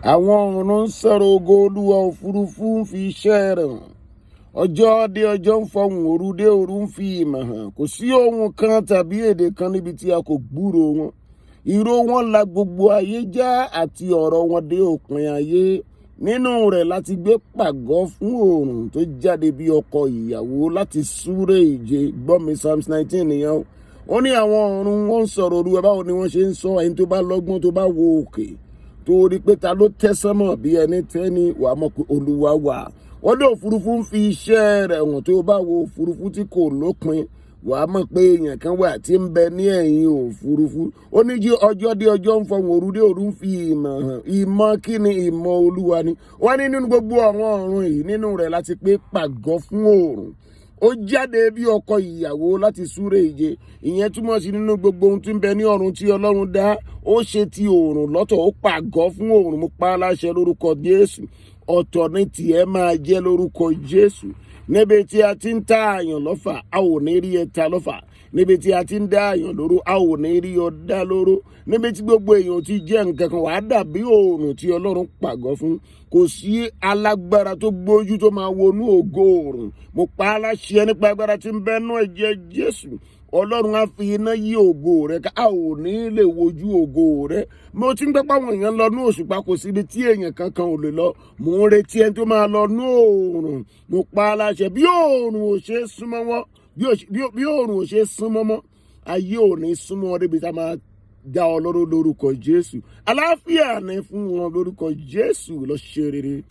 Àwọn ọ̀run ń sọ̀rọ̀ ògo Olúwa, òfurufú ń fi iṣẹ́ rẹ̀ hàn. Ọjọ́ dé ọjọ́ ń fọhùn, òru dé òru ń fi ìmọ̀ hàn. Kò sí ohun kan tàbí èdè kan níbi tí a kò gbúrò wọn. Ìró wọn la gbogbo ayé já, àti ọ̀rọ̀ wọn dé òpin ayé. Nínú rẹ̀ láti gbé pàgọ́ fún oòrùn tó jáde bí ọkọ ìyàwó láti súré ìje. Gbọ́ mi, Psalms 19 nìyẹn o. Ó ní àwọn ọ̀run wọn ń sọ̀rọ̀ Olúwa, báwo ni wọ́n ṣe ń sọ? Ẹni tó bá lọ́gbọ́n tó bá wo òkè, torí pé ta ló tẹ́ sánmọ̀ bí ẹni tẹ́ni, wàá mọ̀ pé Olúwa wà. Wọ́n ní òfurufú ń fi iṣẹ́ rẹ̀ hàn. Tó bá wo òfurufú tí kò lópin, wàá mọ̀ pé èèyàn kan wà tí ń bẹ ní ẹ̀yìn òfurufú. Ó ní jí ọjọ́ dé ọjọ́ ń fọhùn, òru dé òru ń fi ìmọ̀ hàn. Ìmọ̀ kí ni? Ìmọ̀ Olúwa ni. Wọ́n ní nínú gbogbo àwọn ọ̀run yìí, nínú rẹ̀ láti pé pàgọ́ fún oòrùn. Ó jáde bí ọkọ ìyàwó láti súré ìje. Ìyẹn túmọ̀ sí nínú gbogbo ohun tí ń bẹ ní ọ̀run tí Ọlọ́run dá, ó ṣe ti oòrùn lọ́tọ̀, ó pàgọ́ fún oòrùn. Mo pa á láṣẹ lórúkọ Jésù. Ọ̀tọ̀ ni tiẹ̀ máa jẹ́ lórúkọ Jésù. Níbi tí a ti ń ta àyàn lọ́fà, a ò ní rí ẹ ta lọ́fà. Níbi tí a ti ń dá àyàn lóró, a ò ní rí ọ dá lóró. Níbi tí gbogbo èèyàn ti jẹ́ nǹkan kan, wàá dàbí oòrùn tí Ọlọ́run pàgọ́ fún. Kò sí alágbára tó gbójú tó máa wọnú ògo oòrùn. Mo pa á láṣẹ nípa agbára tí ń bẹnu ẹ̀jẹ̀ Jésù. Ọlọ́run á fi iná yí ògo rẹ ká, a ò ní lè wojú ògo rẹ. Mo ti ń gbọ́ pé àwọn èèyàn lọ ní òṣùpá, kò síbi tí èèyàn kankan ò lè lọ. Mò ń retí ẹni tó máa lọ ní oòrùn. Mo pa á láṣẹ bí oòrùn ò ṣe súnmọ́ wọn, bí oòrùn ò ṣe súnmọ́ mọ́, ayé ò ní súnmọ́ débi tá a máa dá ọ lóró lórúkọ Jésù. Àlàáfíà ni fún wọn lórúkọ Jésù. Lọ ṣe rere.